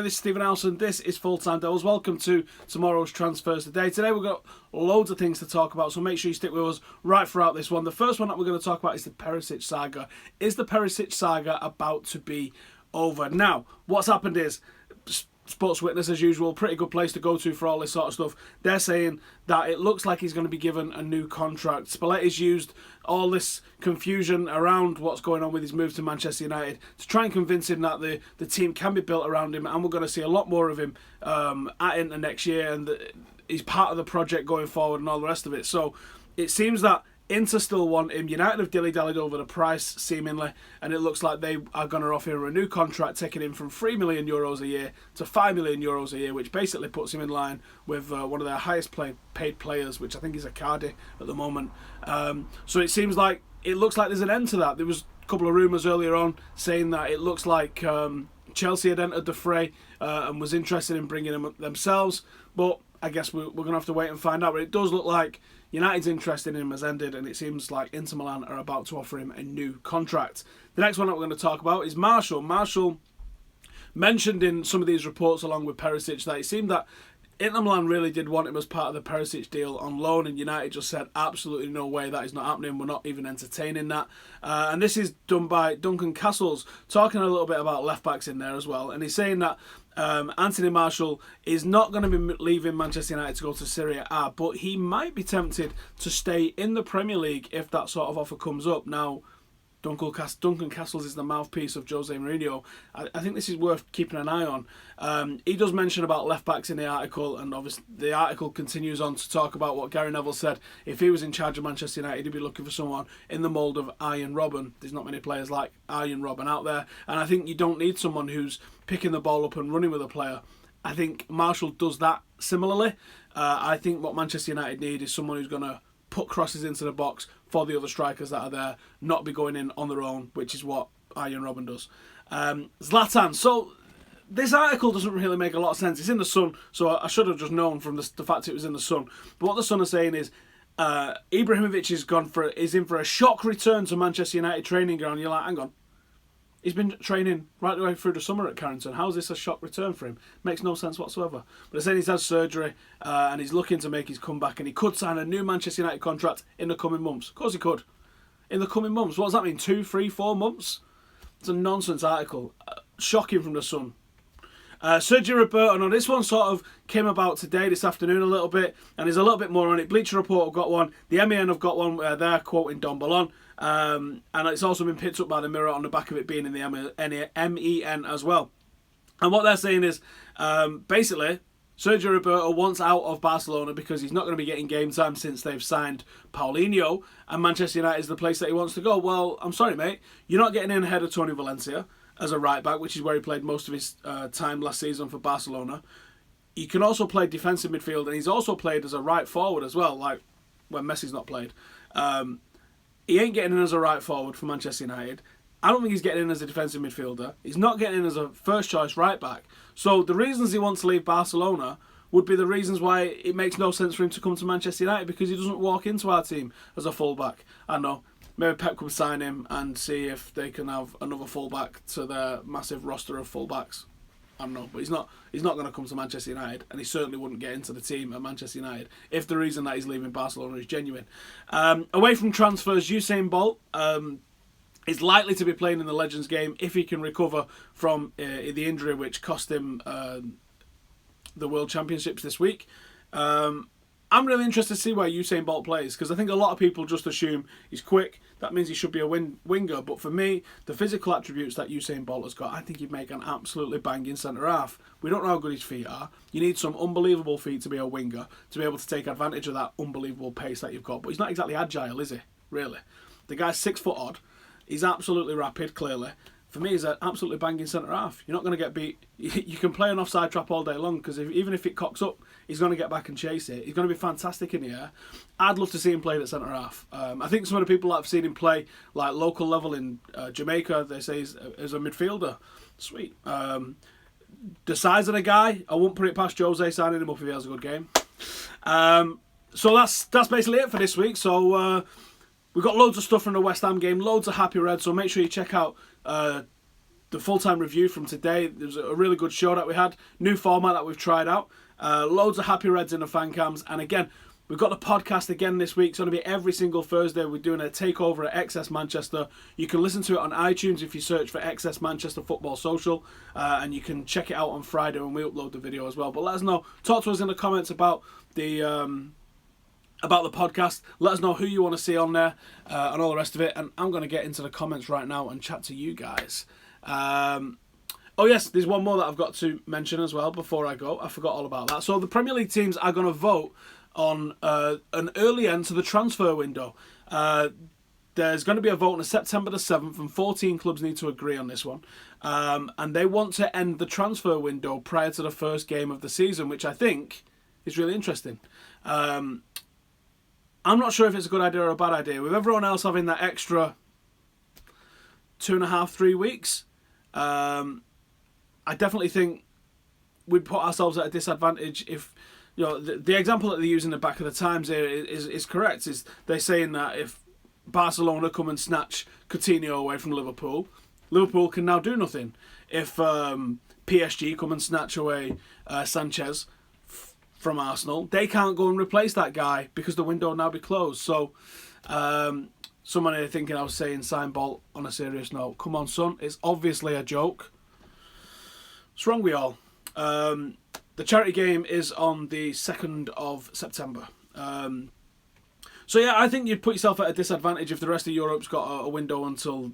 This is Stephen Alson. This is Full Time Devils. Welcome to tomorrow's Transfers Today. Today we've got loads of things to talk about, so make sure you stick with us right throughout this one. The first one that we're going to talk about is the Perisic saga. Is the Perisic saga about to be over? Now, what's happened is, Sports Witness, as usual, pretty good place to go to for all this sort of stuff. They're saying that it looks like he's going to be given a new contract. Spalletti's used all this confusion around what's going on with his move to Manchester United to try and convince him that the team can be built around him, and we're going to see a lot more of him at Inter next year, and he's part of the project going forward and all the rest of it. So it seems that Inter still want him. United have dilly-dallied over the price, seemingly, and it looks like they are going to offer him a new contract, taking him from €3 million a year to €5 million a year, which basically puts him in line with one of their highest paid players, which I think is Icardi at the moment. So it seems like, it looks like there's an end to that. There was a couple of rumours earlier on saying that it looks like Chelsea had entered the fray and was interested in bringing him themselves, but I guess we're going to have to wait and find out. But it does look like United's interest in him has ended, and it seems like Inter Milan are about to offer him a new contract. The next one that we're going to talk about is Martial. Martial mentioned in some of these reports along with Perisic that it seemed that Inter Milan really did want him as part of the Perisic deal on loan, and United just said absolutely no way, that is not happening, we're not even entertaining that. And this is done by Duncan Castles, talking a little bit about left backs in there as well, and he's saying that Anthony Martial is not going to be leaving Manchester United to go to Serie A, but he might be tempted to stay in the Premier League if that sort of offer comes up. Now, Duncan Castles is the mouthpiece of Jose Mourinho. I think this is worth keeping an eye on. He does mention about left backs in the article, and obviously the article continues on to talk about what Gary Neville said. If he was in charge of Manchester United, he'd be looking for someone in the mould of Arjen Robben. There's not many players like Arjen Robben out there, and I think you don't need someone who's picking the ball up and running with a player. I think Martial does that similarly. I think what Manchester United need is someone who's going to put crosses into the box for the other strikers that are there, not be going in on their own, which is what Arjen Robben does. Zlatan. So this article doesn't really make a lot of sense. It's in the Sun, so I should have just known from the fact it was in the Sun. But what the Sun are saying is Ibrahimovic is in for a shock return to Manchester United training ground. You're like, hang on. He's been training right the way through the summer at Carrington. How is this a shock return for him? Makes no sense whatsoever. But they're saying he's had surgery and he's looking to make his comeback, and he could sign a new Manchester United contract in the coming months. Of course he could. In the coming months. What does that mean? 2, 3, 4 months? It's a nonsense article. Shocking from the Sun. Sergi Roberto, now this one sort of came about today, this afternoon a little bit, and there's a little bit more on it. Bleacher Report have got one, the MEN have got one where they're quoting Don Ballon, and it's also been picked up by the Mirror on the back of it being in the MEN as well. And what they're saying is, basically, Sergio Roberto wants out of Barcelona because he's not going to be getting game time since they've signed Paulinho, and Manchester United is the place that he wants to go. Well, I'm sorry, mate, you're not getting in ahead of Tony Valencia as a right back, which is where he played most of his time last season for Barcelona. He can also play defensive midfield, and he's also played as a right forward as well, like when Messi's not played. He ain't getting in as a right forward for Manchester United. I don't think he's getting in as a defensive midfielder. He's not getting in as a first choice right back. So the reasons he wants to leave Barcelona would be the reasons why it makes no sense for him to come to Manchester United, because he doesn't walk into our team as a full-back. I know. Maybe Pep could sign him and see if they can have another full-back to their massive roster of full-backs. I don't know, but he's not going to come to Manchester United, and he certainly wouldn't get into the team at Manchester United if the reason that he's leaving Barcelona is genuine. Away from transfers, Usain Bolt is likely to be playing in the Legends game if he can recover from the injury which cost him the World Championships this week. I'm really interested to see where Usain Bolt plays, because I think a lot of people just assume he's quick, that means he should be a winger. But for me, the physical attributes that Usain Bolt has got, I think he'd make an absolutely banging centre-half. We don't know how good his feet are. You need some unbelievable feet to be a winger, to be able to take advantage of that unbelievable pace that you've got. But he's not exactly agile, is he? Really. The guy's 6 foot odd. He's absolutely rapid, clearly. For me, he's an absolutely banging centre-half. You're not going to get beat. You can play an offside trap all day long, because even if it cocks up, he's going to get back and chase it. He's going to be fantastic in the air. I'd love to see him play at centre-half. I think some of the people that have seen him play like local level in Jamaica, they say he's a midfielder. Sweet. The size of the guy, I won't put it past Jose signing him up if he has a good game. So that's basically it for this week. So we've got loads of stuff from the West Ham game, loads of happy red. So make sure you check out the full-time review from today. There was a really good show that we had. New format that we've tried out. Loads of happy Reds in the fan cams. And again, we've got the podcast again this week. It's going to be every single Thursday. We're doing a takeover at XS Manchester. You can listen to it on iTunes if you search for XS Manchester Football Social. And you can check it out on Friday when we upload the video as well. But let us know. Talk to us in the comments about the podcast. Let us know who you want to see on there and all the rest of it. And I'm going to get into the comments right now and chat to you guys. Oh yes, there's one more that I've got to mention as well before I go. I forgot all about that. So the Premier League teams are going to vote on an early end to the transfer window. There's going to be a vote on September the 7th, and 14 clubs need to agree on this one. And they want to end the transfer window prior to the first game of the season, which I think is really interesting. I'm not sure if it's a good idea or a bad idea. With everyone else having that extra 2.5, 3 weeks, I definitely think we'd put ourselves at a disadvantage if, you know, the example that they use in the back of the Times here is correct. Is they're saying that if Barcelona come and snatch Coutinho away from Liverpool, Liverpool can now do nothing. If PSG come and snatch away Sanchez from Arsenal, they can't go and replace that guy because the window will now be closed. So someone here thinking I was saying Usain Bolt on a serious note. Come on, son. It's obviously a joke. What's wrong with y'all? The charity game is on the 2nd of September. So yeah, I think you'd put yourself at a disadvantage if the rest of Europe's got a window until,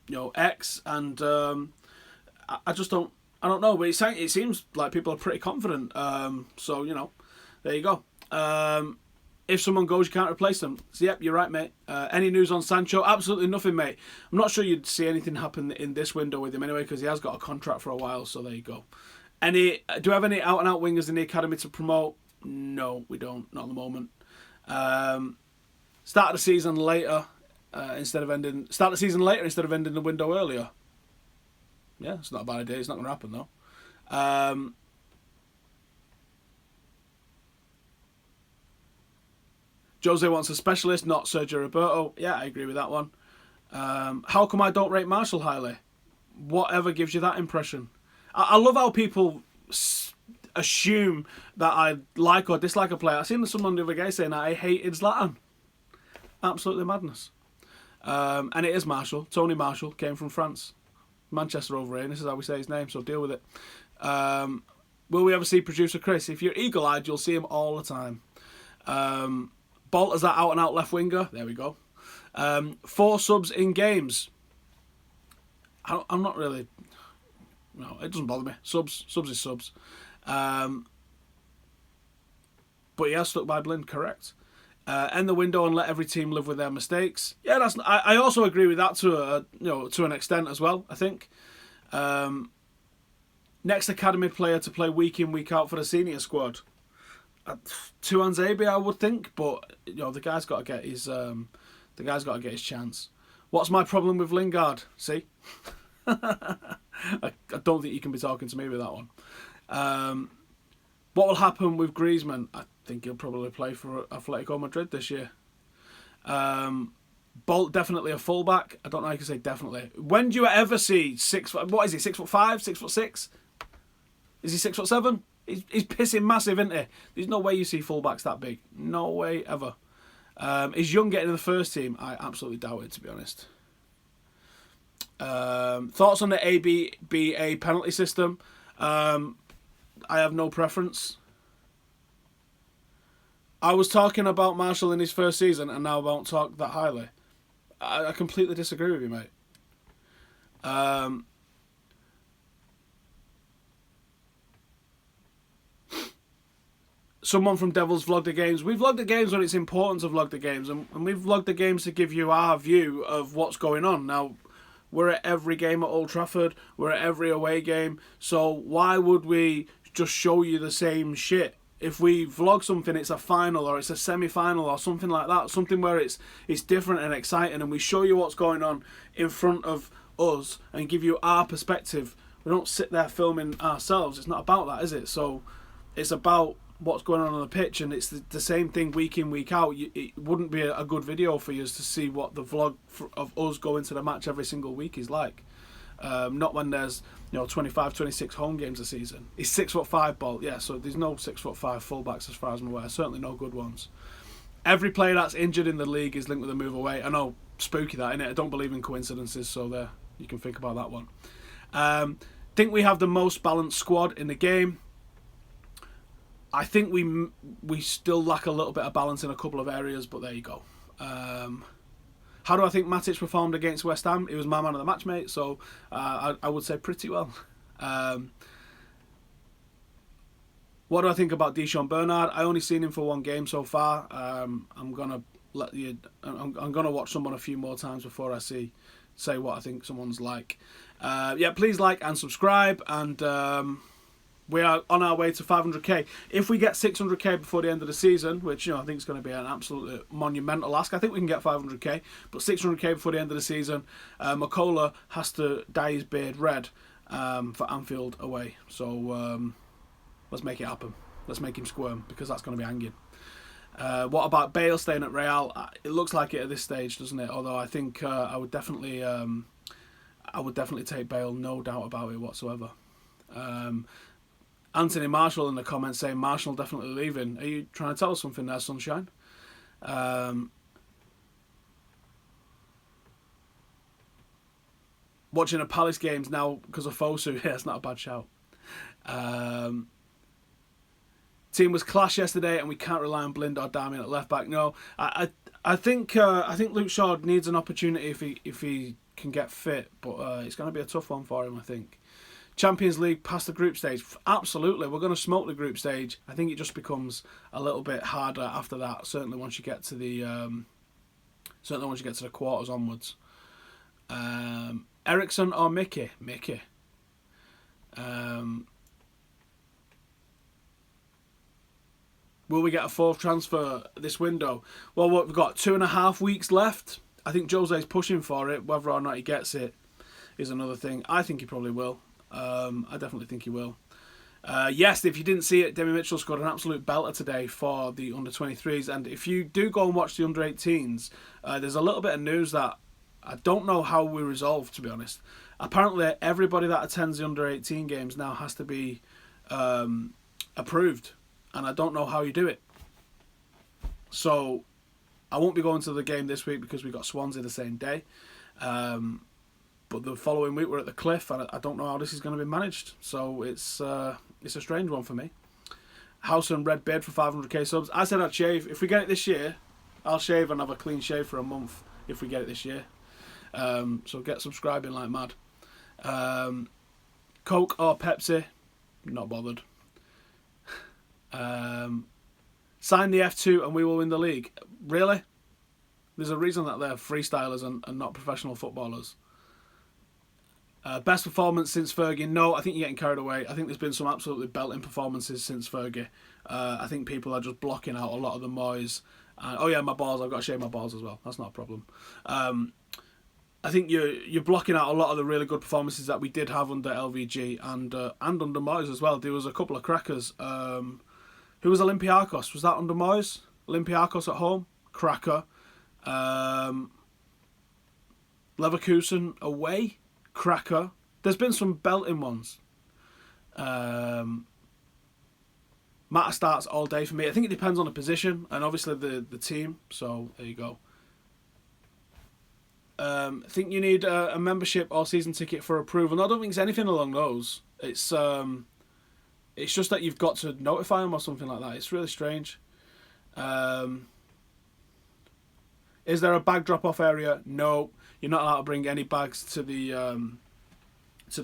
you know, X. And I just don't. I don't know, but it seems like people are pretty confident. So, you know, there you go. If someone goes, you can't replace them. So, yep, you're right, mate. Any news on Sancho? Absolutely nothing, mate. I'm not sure you'd see anything happen in this window with him anyway, because he has got a contract for a while, so there you go. Do we have any out-and-out wingers in the academy to promote? No, we don't. Not at the moment. Start the season later instead of ending the window earlier. Yeah, it's not a bad idea. It's not going to happen, though. Jose wants a specialist, not Sergio Roberto. Yeah, I agree with that one. How come I don't rate Martial highly? Whatever gives you that impression. I love how people assume that I like or dislike a player. I seen someone the other day saying that I hated Zlatan. Absolutely madness. And it is Martial. Tony Martial came from France. Manchester over here, and this is how we say his name, so deal with it. Will we ever see producer Chris? If you're eagle-eyed, you'll see him all the time. Bolt as that out-and-out left winger. There we go. 4 subs in games. I'm not really... No, it doesn't bother me. Subs is subs. But he has stuck by Blind, correct. End the window and let every team live with their mistakes. Yeah, I also agree with that to an extent as well. I think next academy player to play week in, week out for the senior squad. Tuanzebe, I would think, but you know the guy's got to get his chance. What's my problem with Lingard? See, I don't think you can be talking to me with that one. What will happen with Griezmann? I think he'll probably play for Atletico Madrid this year. Bolt definitely a fullback. I don't know how you can say definitely. When do you ever see 6 foot? What is he? 6'5", 6'6"? Is he 6'7"? He's pissing massive, isn't he? There's no way you see fullbacks that big. No way ever. Is Young getting in the first team? I absolutely doubt it, to be honest. Thoughts on the ABBA penalty system? I have no preference. I was talking about Martial in his first season, and now I won't talk that highly. I completely disagree with you, mate. Someone from Devils vlogged the games. We vlog the games when it's important to vlog the games, and we've vlogged the games to give you our view of what's going on. Now, we're at every game at Old Trafford. We're at every away game. So why would we just show you the same shit? If we vlog something, it's a final or it's a semi-final or something like that, something where it's different and exciting, and we show you what's going on in front of us and give you our perspective. We don't sit there filming ourselves. It's not about that, is it? So it's about what's going on the pitch, and it's the same thing week in, week out. It wouldn't be a good video for you to see what the vlog of us going to the match every single week is like. Not when there's 25, 26 home games a season. He's 6'5" Bolt, yeah. So there's no 6'5" fullbacks as far as I'm aware. Certainly no good ones. Every player that's injured in the league is linked with a move away. I know, spooky that, innit? I don't believe in coincidences, so there you can think about that one. Think we have the most balanced squad in the game. I think we still lack a little bit of balance in a couple of areas, but there you go. How do I think Matic performed against West Ham? He was my man of the match, mate, so I would say pretty well. What do I think about Deschamps Bernard? I only seen him for one game so far. I'm gonna watch someone a few more times before I say what I think someone's like. Yeah, please like and subscribe, and we are on our way to 500k. If we get 600k before the end of the season, which I think is going to be an absolutely monumental ask, I think we can get 500k, but 600k before the end of the season, McCullough has to dye his beard red for Anfield away. So let's make it happen. Let's make him squirm, because that's going to be hanging. What about Bale staying at Real? It looks like it at this stage, doesn't it? Although I think I would definitely take Bale, no doubt about it whatsoever. Anthony Marshall in the comments saying Marshall definitely leaving. Are you trying to tell us something there, Sunshine? Watching a Palace games now because of Fosu. Yeah, it's not a bad shout. Team was clash yesterday, and we can't rely on Blind or Darmian at left back. No, I think Luke Shaw needs an opportunity if he can get fit, but it's going to be a tough one for him, I think. Champions League past the group stage, absolutely. We're going to smoke the group stage. I think it just becomes a little bit harder after that. Certainly once you get to the quarters onwards. Ericsson or Mickey? Mickey. Will we get a fourth transfer this window? Well, we've got 2.5 weeks left. I think Jose's pushing for it. Whether or not he gets it is another thing. I think he probably will. I definitely think he will. Yes, if you didn't see it, Demi Mitchell scored an absolute belter today for the under-23s. And if you do go and watch the under-18s, there's a little bit of news that I don't know how we resolve, to be honest. Apparently, everybody that attends the under-18 games now has to be approved. And I don't know how you do it. So I won't be going to the game this week because we got Swansea the same day. But the following week we're at the Cliff, and I don't know how this is going to be managed. So it's a strange one for me. House and Red Beard for 500k subs. I said I'd shave. If we get it this year, I'll shave and have a clean shave for a month if we get it this year. So get subscribing like mad. Coke or Pepsi? Not bothered. Sign the F2 and we will win the league. Really? There's a reason that they're freestylers and not professional footballers. Best performance since Fergie? No, I think you're getting carried away. I think there's been some absolutely belting performances since Fergie. I think people are just blocking out a lot of the noise. Oh yeah, my balls. I've got to shave my balls as well. That's not a problem. I think you're blocking out a lot of the really good performances that we did have under LVG and under Moyes as well. There was a couple of crackers. Who was Olympiacos? Was that under Moyes? Olympiacos at home? Cracker. Leverkusen away? Cracker. There's been some belting ones. Matter starts all day for me. I think it depends on the position and obviously the team. So there you go. I think you need a membership or season ticket for approval. No, I don't think it's anything along those. It's just that you've got to notify them or something like that. It's really strange. Is there a bag drop-off area? No. You're not allowed to bring any bags to the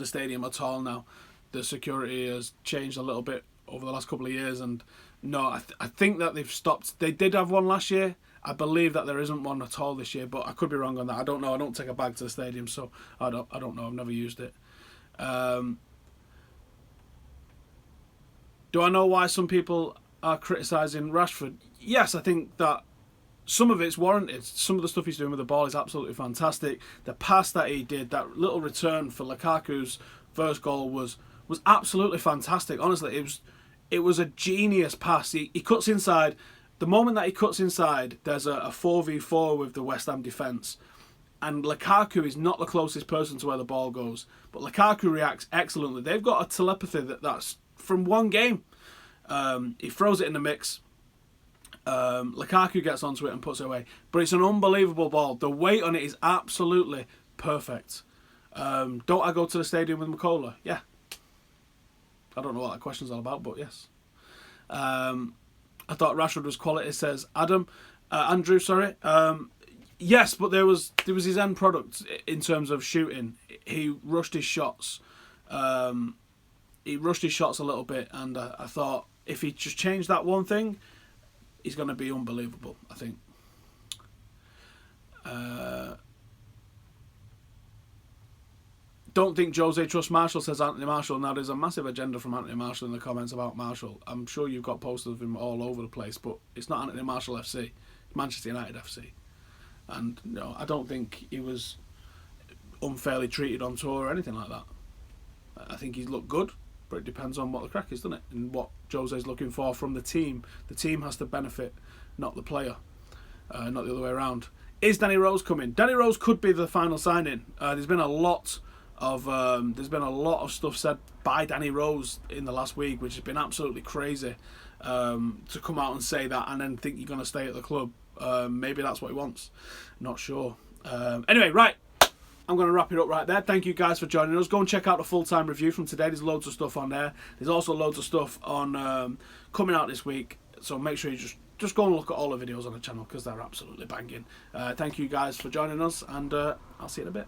stadium at all now. The security has changed a little bit over the last couple of years, and no, I think that they've stopped. They did have one last year. I believe that there isn't one at all this year, but I could be wrong on that. I don't know. I don't take a bag to the stadium, so I don't know. I've never used it. Do I know why some people are criticising Rashford? Yes, I think that some of it's warranted. Some of the stuff he's doing with the ball is absolutely fantastic. The pass that he did, that little return for Lukaku's first goal was absolutely fantastic. Honestly, it was a genius pass. He cuts inside. The moment that he cuts inside, there's a 4v4 with the West Ham defence. And Lukaku is not the closest person to where the ball goes. But Lukaku reacts excellently. They've got a telepathy that's from one game. He throws it in the mix. Lukaku gets onto it and puts it away. But it's an unbelievable ball. The weight on it is absolutely perfect. Don't I go to the stadium with Makola? Yeah. I don't know what that question's all about, but yes. I thought Rashford was quality, says Andrew, sorry. Yes, but there was his end product in terms of shooting. He rushed his shots. He rushed his shots a little bit, and I thought if he just changed that one thing, he's going to be unbelievable, I think. Don't think Jose trusts Marshall, says Anthony Marshall. Now, there's a massive agenda from Anthony Marshall in the comments about Marshall. I'm sure you've got posters of him all over the place, but it's not Anthony Marshall FC. It's Manchester United FC. And no, I don't think he was unfairly treated on tour or anything like that. I think he's looked good, but it depends on what the crack is, doesn't it? And what Jose's looking for from the team. The team has to benefit, not the player, not the other way around. Is Danny Rose coming? Danny Rose could be the final signing. There's been a lot of stuff said by Danny Rose in the last week, which has been absolutely crazy. To come out and say that and then think you're going to stay at the club. Maybe that's what he wants. Not sure. Anyway, right. I'm going to wrap it up right there. Thank you guys for joining us. Go and check out the full-time review from today. There's loads of stuff on there. There's also loads of stuff on coming out this week. So make sure you just go and look at all the videos on the channel because they're absolutely banging. Thank you guys for joining us, and I'll see you in a bit.